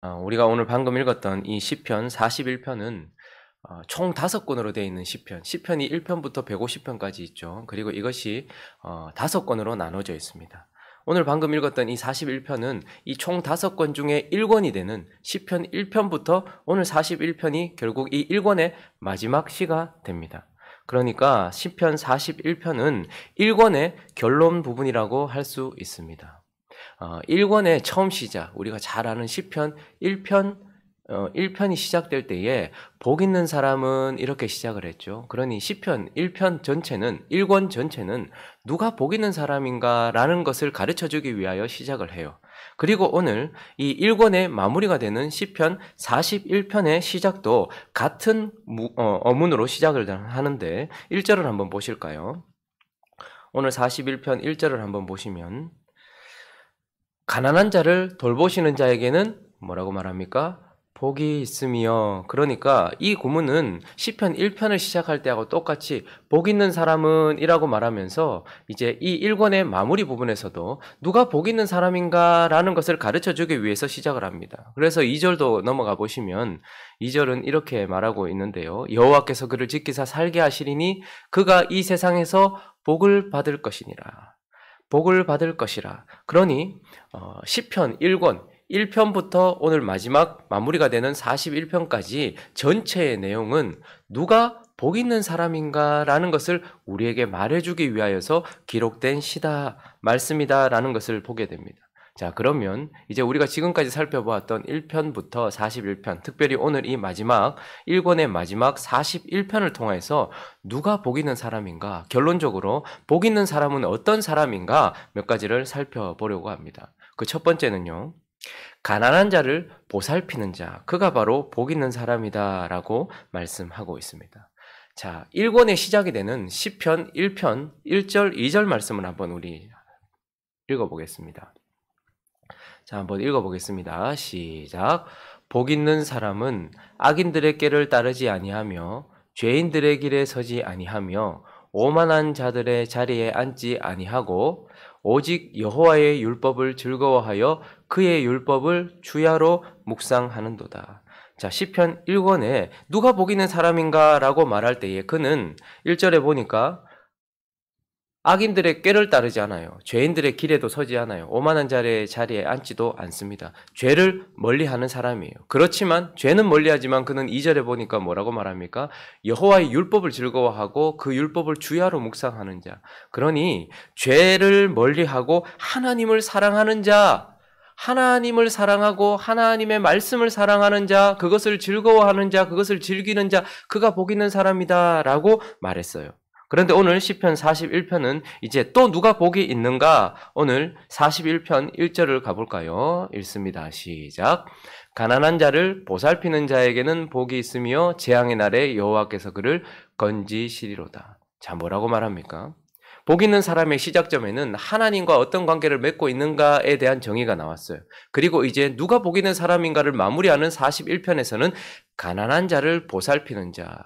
우리가 오늘 방금 읽었던 이 시편 41편은 총 5권으로 되어 있는 시편, 시편이 1편부터 150편까지 있죠. 그리고 이것이 5권으로 나눠져 있습니다. 오늘 방금 읽었던 이 41편은 이 총 5권 중에 1권이 되는 시편 1편부터 오늘 41편이 결국 이 1권의 마지막 시가 됩니다. 그러니까 시편 41편은 1권의 결론 부분이라고 할 수 있습니다. 1권의 처음 시작, 우리가 잘 아는 시편 1편이 시작될 때에 복 있는 사람은 이렇게 시작을 했죠. 그러니 시편 1편 전체는, 1권 전체는 누가 복 있는 사람인가 라는 것을 가르쳐주기 위하여 시작을 해요. 그리고 오늘 이 1권의 마무리가 되는 시편 41편의 시작도 같은 어문으로 시작을 하는데 1절을 한번 보실까요? 오늘 41편 1절을 한번 보시면 가난한 자를 돌보시는 자에게는 뭐라고 말합니까? 복이 있으며, 그러니까 이 구문은 시편 1편을 시작할 때하고 똑같이 복 있는 사람은 이라고 말하면서 이제 이 1권의 마무리 부분에서도 누가 복 있는 사람인가 라는 것을 가르쳐 주기 위해서 시작을 합니다. 그래서 2절도 넘어가 보시면 2절은 이렇게 말하고 있는데요. 여호와께서 그를 지키사 살게 하시리니 그가 이 세상에서 복을 받을 것이니라. 복을 받을 것이라. 그러니 시편 1권 1편부터 오늘 마지막 마무리가 되는 41편까지 전체의 내용은 누가 복 있는 사람인가 라는 것을 우리에게 말해주기 위하여서 기록된 시다, 말씀이다 라는 것을 보게 됩니다. 자, 그러면 이제 우리가 지금까지 살펴보았던 1편부터 41편, 특별히 오늘 이 마지막 1권의 마지막 41편을 통해서 누가 복 있는 사람인가, 결론적으로 복 있는 사람은 어떤 사람인가 몇 가지를 살펴보려고 합니다. 그 첫 번째는요, 가난한 자를 보살피는 자, 그가 바로 복 있는 사람이다 라고 말씀하고 있습니다. 자, 1권의 시작이 되는 시편 1편 1절 2절 말씀을 한번 우리 읽어보겠습니다. 자, 한번 읽어보겠습니다. 시작. 복 있는 사람은 악인들의 꾀를 따르지 아니하며 죄인들의 길에 서지 아니하며 오만한 자들의 자리에 앉지 아니하고 오직 여호와의 율법을 즐거워하여 그의 율법을 주야로 묵상하는도다. 자, 시편 1권에 누가 복 있는 사람인가 라고 말할 때에 그는 1절에 보니까 악인들의 꾀를 따르지 않아요. 죄인들의 길에도 서지 않아요. 오만한 자리에 앉지도 않습니다. 죄를 멀리하는 사람이에요. 그렇지만 죄는 멀리하지만 그는 2절에 보니까 뭐라고 말합니까? 여호와의 율법을 즐거워하고 그 율법을 주야로 묵상하는 자. 그러니 죄를 멀리하고 하나님을 사랑하는 자, 하나님을 사랑하고 하나님의 말씀을 사랑하는 자, 그것을 즐거워하는 자, 그것을 즐기는 자, 그가 복 있는 사람이다 라고 말했어요. 그런데 오늘 시편 41편은 이제 또 누가 복이 있는가? 오늘 41편 1절을 가볼까요? 읽습니다. 시작. 가난한 자를 보살피는 자에게는 복이 있으며 재앙의 날에 여호와께서 그를 건지시리로다. 자, 뭐라고 말합니까? 복 있는 사람의 시작점에는 하나님과 어떤 관계를 맺고 있는가에 대한 정의가 나왔어요. 그리고 이제 누가 복 있는 사람인가를 마무리하는 41편에서는 가난한 자를 보살피는 자,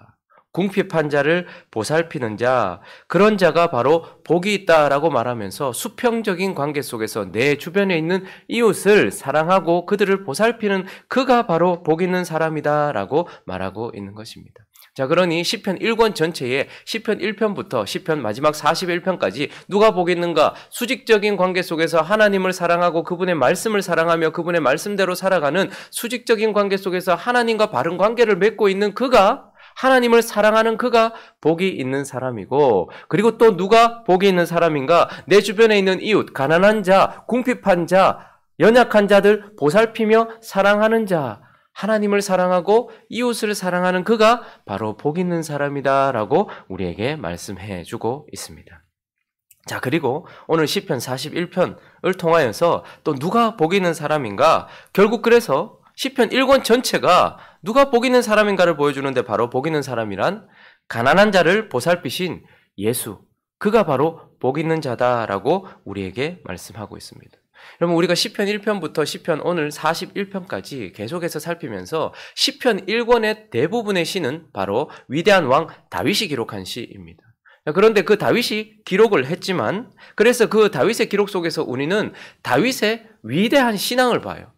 궁핍한 자를 보살피는 자, 그런 자가 바로 복이 있다라고 말하면서 수평적인 관계 속에서 내 주변에 있는 이웃을 사랑하고 그들을 보살피는 그가 바로 복 있는 사람이다라고 말하고 있는 것입니다. 자, 그러니 시편 1권 전체에 시편 1편부터 시편 마지막 41편까지 누가 복 있는가? 수직적인 관계 속에서 하나님을 사랑하고 그분의 말씀을 사랑하며 그분의 말씀대로 살아가는 수직적인 관계 속에서 하나님과 바른 관계를 맺고 있는 그가, 하나님을 사랑하는 그가 복이 있는 사람이고, 그리고 또 누가 복이 있는 사람인가? 내 주변에 있는 이웃, 가난한 자, 궁핍한 자, 연약한 자들 보살피며 사랑하는 자, 하나님을 사랑하고 이웃을 사랑하는 그가 바로 복 있는 사람이다라고 우리에게 말씀해 주고 있습니다. 자, 그리고 오늘 시편 41편을 통하여서 또 누가 복 있는 사람인가? 결국 그래서 시편 1권 전체가 누가 복 있는 사람인가를 보여주는데 바로 복 있는 사람이란 가난한 자를 보살피신 예수, 그가 바로 복 있는 자다라고 우리에게 말씀하고 있습니다. 여러분, 우리가 시편 1편부터 시편 오늘 41편까지 계속해서 살피면서 시편 1권의 대부분의 시는 바로 위대한 왕 다윗이 기록한 시입니다. 그런데 그 다윗이 기록을 했지만, 그래서 그 다윗의 기록 속에서 우리는 다윗의 위대한 신앙을 봐요.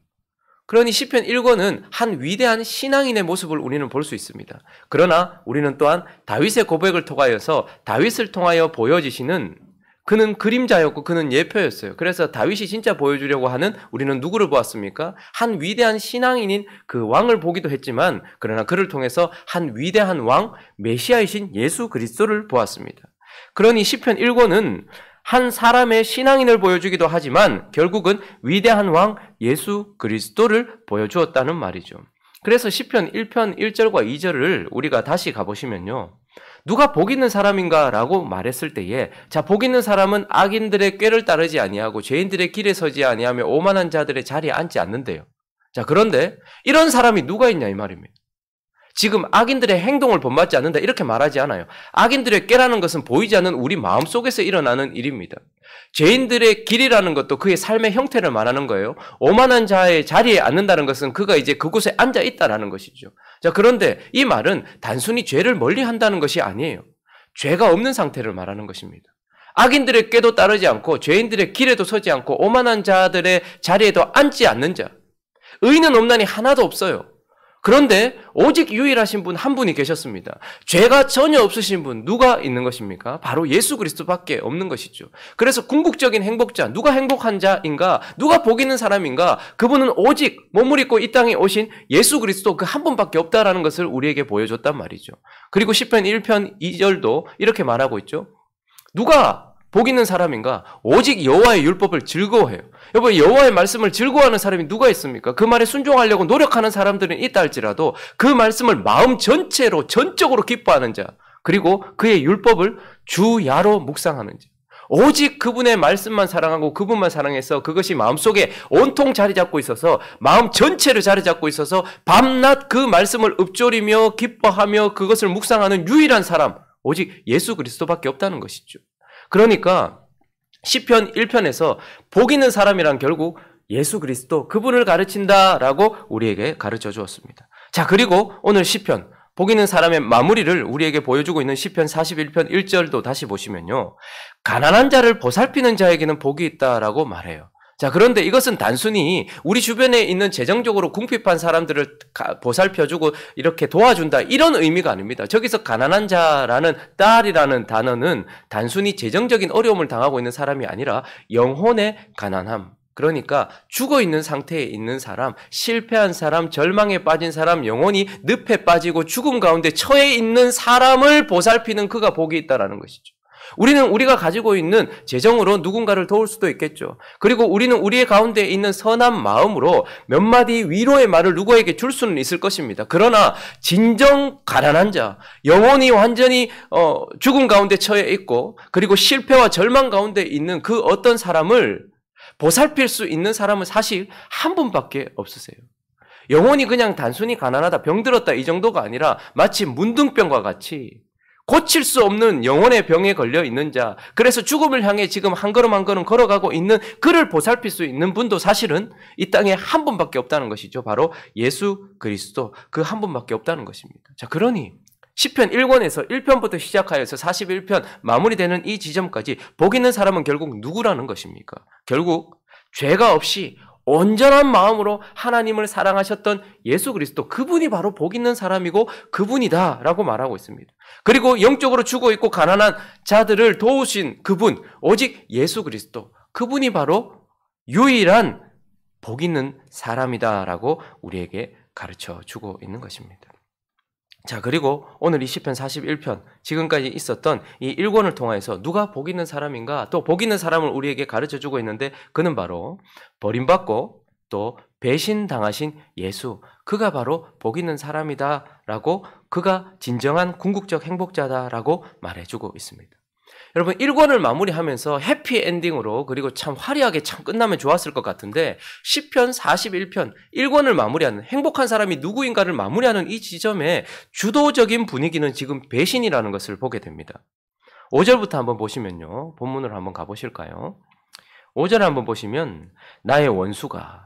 그러니 시편 1권은 한 위대한 신앙인의 모습을 우리는 볼 수 있습니다. 그러나 우리는 또한 다윗의 고백을 통하여서 다윗을 통하여 보여지시는 그는 그림자였고 그는 예표였어요. 그래서 다윗이 진짜 보여주려고 하는 우리는 누구를 보았습니까? 한 위대한 신앙인인 그 왕을 보기도 했지만 그러나 그를 통해서 한 위대한 왕 메시아이신 예수 그리스도를 보았습니다. 그러니 시편 1권은 한 사람의 신앙인을 보여주기도 하지만 결국은 위대한 왕 예수 그리스도를 보여주었다는 말이죠. 그래서 시편 1편 1절과 2절을 우리가 다시 가보시면요. 누가 복 있는 사람인가 라고 말했을 때에 자, 복 있는 사람은 악인들의 꾀를 따르지 아니하고 죄인들의 길에 서지 아니하며 오만한 자들의 자리에 앉지 않는데요. 자, 그런데 이런 사람이 누가 있냐 이 말입니다. 지금 악인들의 행동을 본받지 않는다 이렇게 말하지 않아요. 악인들의 꾀라는 것은 보이지 않는 우리 마음속에서 일어나는 일입니다. 죄인들의 길이라는 것도 그의 삶의 형태를 말하는 거예요. 오만한 자의 자리에 앉는다는 것은 그가 이제 그곳에 앉아 있다라는 것이죠. 자, 그런데 이 말은 단순히 죄를 멀리 한다는 것이 아니에요. 죄가 없는 상태를 말하는 것입니다. 악인들의 꾀도 따르지 않고 죄인들의 길에도 서지 않고 오만한 자들의 자리에도 앉지 않는 자. 의인은 없나니 하나도 없어요. 그런데 오직 유일하신 분 한 분이 계셨습니다. 죄가 전혀 없으신 분 누가 있는 것입니까? 바로 예수 그리스도밖에 없는 것이죠. 그래서 궁극적인 행복자, 누가 행복한 자인가? 누가 복 있는 사람인가? 그분은 오직 몸을 입고 이 땅에 오신 예수 그리스도 그 한 분밖에 없다라는 것을 우리에게 보여줬단 말이죠. 그리고 시편 1편 2절도 이렇게 말하고 있죠. 누가 복 있는 사람인가? 오직 여호와의 율법을 즐거워해요. 여러분, 여호와의 말씀을 즐거워하는 사람이 누가 있습니까? 그 말에 순종하려고 노력하는 사람들은 있다 할지라도 그 말씀을 마음 전체로 전적으로 기뻐하는 자, 그리고 그의 율법을 주야로 묵상하는 자, 오직 그분의 말씀만 사랑하고 그분만 사랑해서 그것이 마음속에 온통 자리 잡고 있어서 마음 전체를 자리 잡고 있어서 밤낮 그 말씀을 읊조리며 기뻐하며 그것을 묵상하는 유일한 사람, 오직 예수 그리스도밖에 없다는 것이죠. 그러니까 시편 1편에서 복 있는 사람이란 결국 예수 그리스도 그분을 가르친다라고 우리에게 가르쳐 주었습니다. 자, 그리고 오늘 시편 복 있는 사람의 마무리를 우리에게 보여주고 있는 시편 41편 1절도 다시 보시면요. 가난한 자를 보살피는 자에게는 복이 있다라고 말해요. 자, 그런데 이것은 단순히 우리 주변에 있는 재정적으로 궁핍한 사람들을 보살펴주고 이렇게 도와준다 이런 의미가 아닙니다. 저기서 가난한 자라는 딸이라는 단어는 단순히 재정적인 어려움을 당하고 있는 사람이 아니라 영혼의 가난함, 그러니까 죽어있는 상태에 있는 사람, 실패한 사람, 절망에 빠진 사람, 영혼이 늪에 빠지고 죽음 가운데 처해 있는 사람을 보살피는 그가 복이 있다라는 것이죠. 우리는 우리가 가지고 있는 재정으로 누군가를 도울 수도 있겠죠. 그리고 우리는 우리의 가운데 있는 선한 마음으로 몇 마디 위로의 말을 누구에게 줄 수는 있을 것입니다. 그러나 진정 가난한 자, 영혼이 완전히 죽음 가운데 처해 있고 그리고 실패와 절망 가운데 있는 그 어떤 사람을 보살필 수 있는 사람은 사실 한 분밖에 없으세요. 영혼이 그냥 단순히 가난하다, 병들었다 이 정도가 아니라 마치 문둥병과 같이 고칠 수 없는 영혼의 병에 걸려 있는 자, 그래서 죽음을 향해 지금 한 걸음 한 걸음 걸어가고 있는 그를 보살필 수 있는 분도 사실은 이 땅에 한 분밖에 없다는 것이죠. 바로 예수 그리스도 그 한 분밖에 없다는 것입니다. 자, 그러니 시편 1권에서 1편부터 시작하여서 41편 마무리되는 이 지점까지 복 있는 사람은 결국 누구라는 것입니까? 결국 죄가 없이 온전한 마음으로 하나님을 사랑하셨던 예수 그리스도, 그분이 바로 복 있는 사람이고 그분이다라고 말하고 있습니다. 그리고 영적으로 죽어있고 가난한 자들을 도우신 그분, 오직 예수 그리스도, 그분이 바로 유일한 복 있는 사람이다라고 우리에게 가르쳐 주고 있는 것입니다. 자, 그리고 오늘 이 시편 41편 지금까지 있었던 이 1권을 통해서 누가 복 있는 사람인가, 또 복 있는 사람을 우리에게 가르쳐주고 있는데 그는 바로 버림받고 또 배신당하신 예수, 그가 바로 복 있는 사람이다라고, 그가 진정한 궁극적 행복자다라고 말해주고 있습니다. 여러분, 1권을 마무리하면서 해피엔딩으로 그리고 참 화려하게 참 끝나면 좋았을 것 같은데 시편 41편 1권을 마무리하는, 행복한 사람이 누구인가를 마무리하는 이 지점에 주도적인 분위기는 지금 배신이라는 것을 보게 됩니다. 5절부터 한번 보시면요. 본문으로 한번 가보실까요? 5절을 한번 보시면 나의 원수가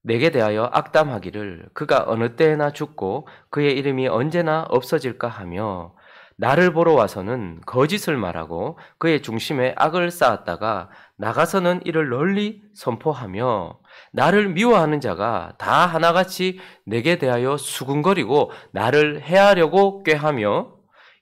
내게 대하여 악담하기를 그가 어느 때나 죽고 그의 이름이 언제나 없어질까 하며 나를 보러 와서는 거짓을 말하고 그의 중심에 악을 쌓았다가 나가서는 이를 널리 선포하며 나를 미워하는 자가 다 하나같이 내게 대하여 수군거리고 나를 해하려고 꾀하며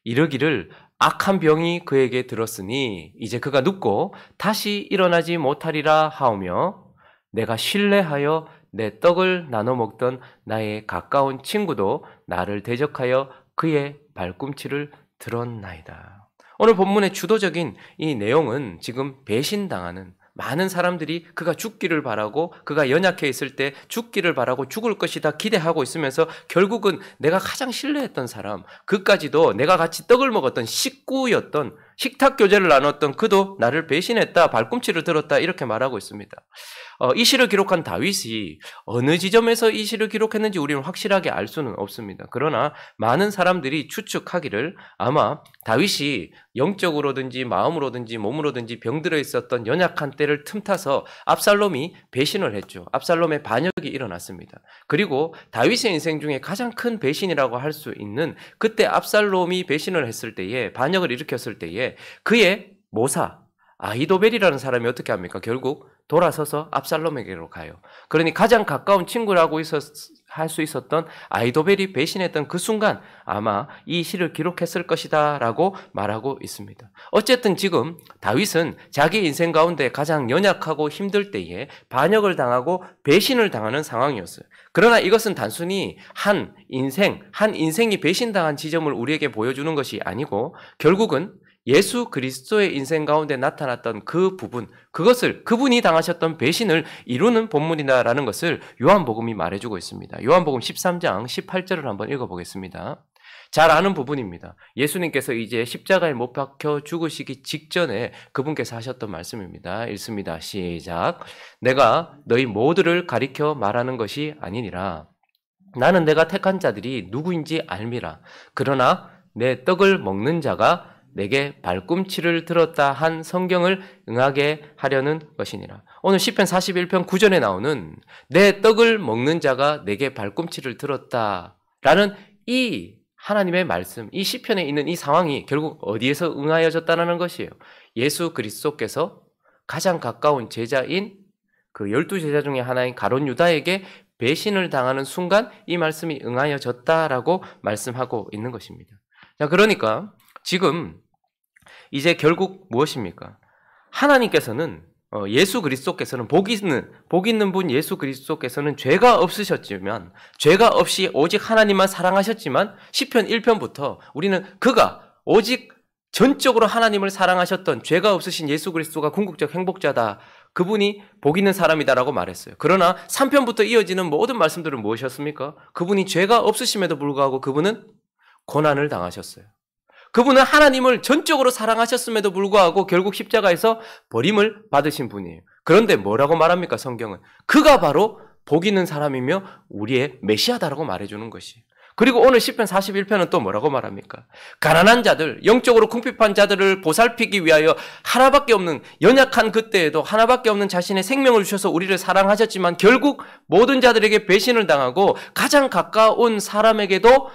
이르기를 악한 병이 그에게 들었으니 이제 그가 눕고 다시 일어나지 못하리라 하오며 내가 신뢰하여 내 떡을 나눠 먹던 나의 가까운 친구도 나를 대적하여 그의 발꿈치를 들었나이다. 오늘 본문의 주도적인 이 내용은 지금 배신당하는 많은 사람들이 그가 죽기를 바라고 그가 연약해 있을 때 죽기를 바라고 죽을 것이다 기대하고 있으면서 결국은 내가 가장 신뢰했던 사람, 그까지도 내가 같이 떡을 먹었던 식구였던 식탁 교제를 나눴던 그도 나를 배신했다, 발꿈치를 들었다 이렇게 말하고 있습니다. 이 시를 기록한 다윗이 어느 지점에서 이 시를 기록했는지 우리는 확실하게 알 수는 없습니다. 그러나 많은 사람들이 추측하기를 아마 다윗이 영적으로든지 마음으로든지 몸으로든지 병들어 있었던 연약한 때를 틈타서 압살롬이 배신을 했죠. 압살롬의 반역이 일어났습니다. 그리고 다윗의 인생 중에 가장 큰 배신이라고 할 수 있는 그때 압살롬이 배신을 했을 때에 반역을 일으켰을 때에 그의 모사 아히도벨이라는 사람이 어떻게 합니까? 결국 돌아서서 압살롬에게로 가요. 그러니 가장 가까운 친구라고 할 수 있었던 아히도벨이 배신했던 그 순간 아마 이 시를 기록했을 것이다 라고 말하고 있습니다. 어쨌든 지금 다윗은 자기 인생 가운데 가장 연약하고 힘들 때에 반역을 당하고 배신을 당하는 상황이었어요. 그러나 이것은 단순히 한 인생이 배신당한 지점을 우리에게 보여주는 것이 아니고 결국은 예수 그리스도의 인생 가운데 나타났던 그 부분, 그분이 당하셨던 배신을 이루는 본문이다라는 것을 요한복음이 말해주고 있습니다. 요한복음 13장 18절을 한번 읽어보겠습니다. 잘 아는 부분입니다. 예수님께서 이제 십자가에 못 박혀 죽으시기 직전에 그분께서 하셨던 말씀입니다. 읽습니다. 시작. 내가 너희 모두를 가리켜 말하는 것이 아니니라. 나는 내가 택한 자들이 누구인지 알미라. 그러나 내 떡을 먹는 자가 내게 발꿈치를 들었다 한 성경을 응하게 하려는 것이니라. 오늘 시편 41편 9절에 나오는 내 떡을 먹는 자가 내게 발꿈치를 들었다라는 이 하나님의 말씀, 이 시편에 있는 이 상황이 결국 어디에서 응하여졌다는 것이에요. 예수 그리스도께서 가장 가까운 제자인 그 12제자 중에 하나인 가룟 유다에게 배신을 당하는 순간 이 말씀이 응하여졌다라고 말씀하고 있는 것입니다. 자, 그러니까 지금 이제 결국 무엇입니까? 하나님께서는 예수 그리스도께서는 복 있는 분 예수 그리스도께서는 죄가 없으셨지만 죄가 없이 오직 하나님만 사랑하셨지만 시편 1편부터 우리는 그가 오직 전적으로 하나님을 사랑하셨던 죄가 없으신 예수 그리스도가 궁극적 행복자다. 그분이 복 있는 사람이다라고 말했어요. 그러나 3편부터 이어지는 모든 말씀들은 무엇이었습니까? 그분이 죄가 없으심에도 불구하고 그분은 고난을 당하셨어요. 그분은 하나님을 전적으로 사랑하셨음에도 불구하고 결국 십자가에서 버림을 받으신 분이에요. 그런데 뭐라고 말합니까? 성경은 그가 바로 복 있는 사람이며 우리의 메시아다라고 말해주는 것이에요. 그리고 오늘 시편 41편은 또 뭐라고 말합니까? 가난한 자들, 영적으로 궁핍한 자들을 보살피기 위하여 하나밖에 없는 연약한 그때에도 하나밖에 없는 자신의 생명을 주셔서 우리를 사랑하셨지만 결국 모든 자들에게 배신을 당하고 가장 가까운 사람에게도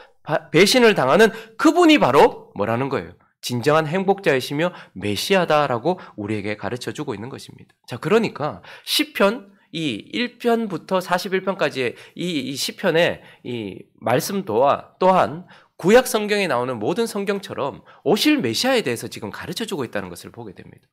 배신을 당하는 그분이 바로 뭐라는 거예요? 진정한 행복자이시며 메시아다라고 우리에게 가르쳐주고 있는 것입니다. 자, 그러니까 시편 이 1편부터 41편까지의 이 시편의 이 말씀 또한 구약 성경에 나오는 모든 성경처럼 오실 메시아에 대해서 지금 가르쳐주고 있다는 것을 보게 됩니다.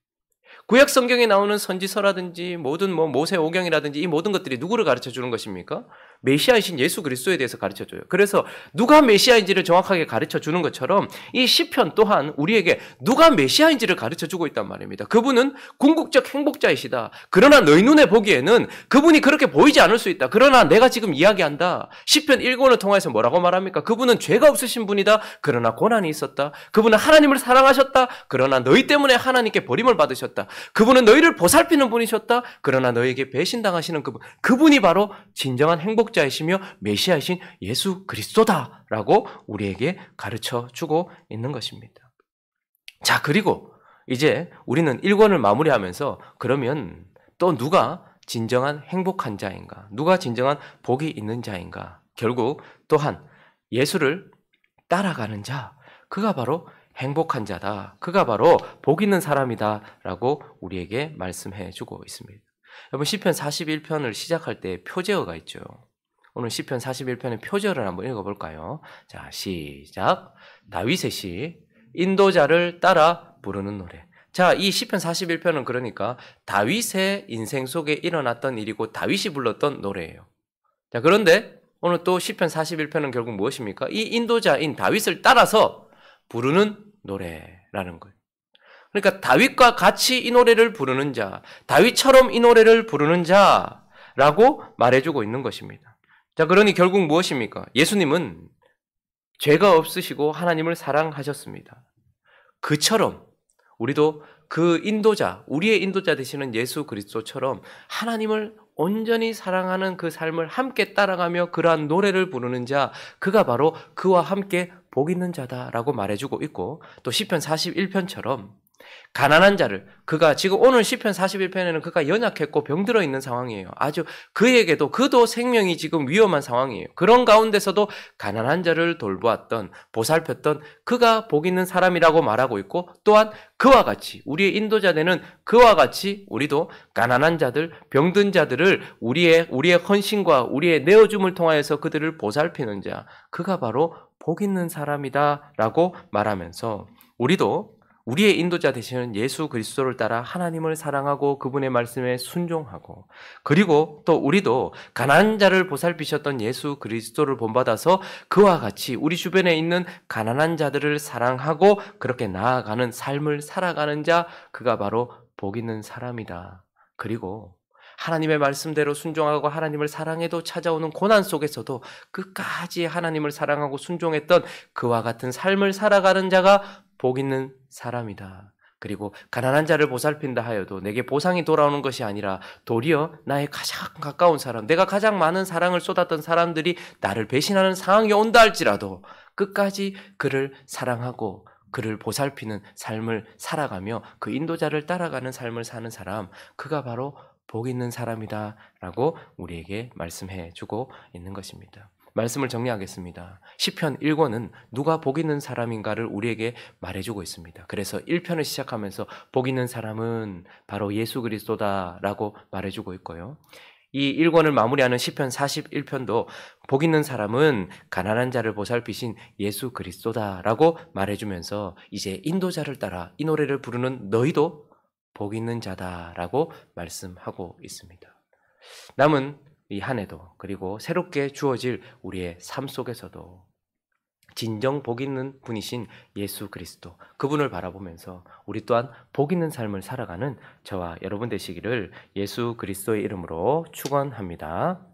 구약 성경에 나오는 선지서라든지 모든 모세오경이라든지 이 모든 것들이 누구를 가르쳐주는 것입니까? 메시아이신 예수 그리스도에 대해서 가르쳐줘요. 그래서 누가 메시아인지를 정확하게 가르쳐주는 것처럼 이 시편 또한 우리에게 누가 메시아인지를 가르쳐주고 있단 말입니다. 그분은 궁극적 행복자이시다. 그러나 너희 눈에 보기에는 그분이 그렇게 보이지 않을 수 있다. 그러나 내가 지금 이야기한다. 시편 1권을 통해서 뭐라고 말합니까? 그분은 죄가 없으신 분이다. 그러나 고난이 있었다. 그분은 하나님을 사랑하셨다. 그러나 너희 때문에 하나님께 버림을 받으셨다. 그분은 너희를 보살피는 분이셨다. 그러나 너에게 배신당하시는 그분이 바로 진정한 행복자이시며 메시아이신 예수 그리스도다라고 우리에게 가르쳐주고 있는 것입니다. 자, 그리고 이제 우리는 1권을 마무리하면서 그러면 또 누가 진정한 행복한 자인가? 누가 진정한 복이 있는 자인가? 결국 또한 예수를 따라가는 자, 그가 바로 행복한 자다. 그가 바로 복 있는 사람이다. 라고 우리에게 말씀해 주고 있습니다. 여러분 시편 41편을 시작할 때 표제어가 있죠. 오늘 시편 41편의 표제어를 한번 읽어볼까요? 자, 시작. 다윗의 시, 인도자를 따라 부르는 노래. 자, 이 시편 41편은 그러니까 다윗의 인생 속에 일어났던 일이고 다윗이 불렀던 노래예요. 자, 그런데 오늘 또 시편 41편은 결국 무엇입니까? 이 인도자인 다윗을 따라서 부르는 노래라는 거예요. 그러니까 다윗과 같이 이 노래를 부르는 자, 다윗처럼 이 노래를 부르는 자라고 말해주고 있는 것입니다. 자, 그러니 결국 무엇입니까? 예수님은 죄가 없으시고 하나님을 사랑하셨습니다. 그처럼 우리도 그 인도자, 우리의 인도자 되시는 예수 그리스도처럼 하나님을 온전히 사랑하는 그 삶을 함께 따라가며 그러한 노래를 부르는 자, 그가 바로 그와 함께 복 있는 자다라고 말해주고 있고, 또 시편 41편처럼 가난한 자를, 그가 지금 오늘 시편 41편에는 그가 연약했고 병들어 있는 상황이에요. 아주 그에게도 그도 생명이 지금 위험한 상황이에요. 그런 가운데서도 가난한 자를 돌보았던, 보살폈던 그가 복 있는 사람이라고 말하고 있고, 또한 그와 같이 우리의 인도자 되는 그와 같이 우리도 가난한 자들, 병든 자들을 우리의 헌신과 우리의 내어줌을 통하여서 그들을 보살피는 자, 그가 바로 복 있는 사람이다라고 말하면서 우리도 우리의 인도자 되시는 예수 그리스도를 따라 하나님을 사랑하고 그분의 말씀에 순종하고, 그리고 또 우리도 가난한 자를 보살피셨던 예수 그리스도를 본받아서 그와 같이 우리 주변에 있는 가난한 자들을 사랑하고 그렇게 나아가는 삶을 살아가는 자, 그가 바로 복 있는 사람이다. 그리고 하나님의 말씀대로 순종하고 하나님을 사랑해도 찾아오는 고난 속에서도 끝까지 하나님을 사랑하고 순종했던 그와 같은 삶을 살아가는 자가 복 있는 사람이다. 그리고 가난한 자를 보살핀다 하여도 내게 보상이 돌아오는 것이 아니라 도리어 나의 가장 가까운 사람, 내가 가장 많은 사랑을 쏟았던 사람들이 나를 배신하는 상황이 온다 할지라도 끝까지 그를 사랑하고 그를 보살피는 삶을 살아가며 그 인도자를 따라가는 삶을 사는 사람, 그가 바로 복 있는 사람이다 라고 우리에게 말씀해 주고 있는 것입니다. 말씀을 정리하겠습니다. 시편 1권은 누가 복 있는 사람인가를 우리에게 말해주고 있습니다. 그래서 1편을 시작하면서 복 있는 사람은 바로 예수 그리스도다라고 말해주고 있고요. 이 1권을 마무리하는 시편 41편도 복 있는 사람은 가난한 자를 보살피신 예수 그리스도다라고 말해주면서 이제 인도자를 따라 이 노래를 부르는 너희도 복 있는 자다라고 말씀하고 있습니다. 남은 이 한 해도, 그리고 새롭게 주어질 우리의 삶 속에서도 진정 복 있는 분이신 예수 그리스도, 그분을 바라보면서 우리 또한 복 있는 삶을 살아가는 저와 여러분 되시기를 예수 그리스도의 이름으로 축원합니다.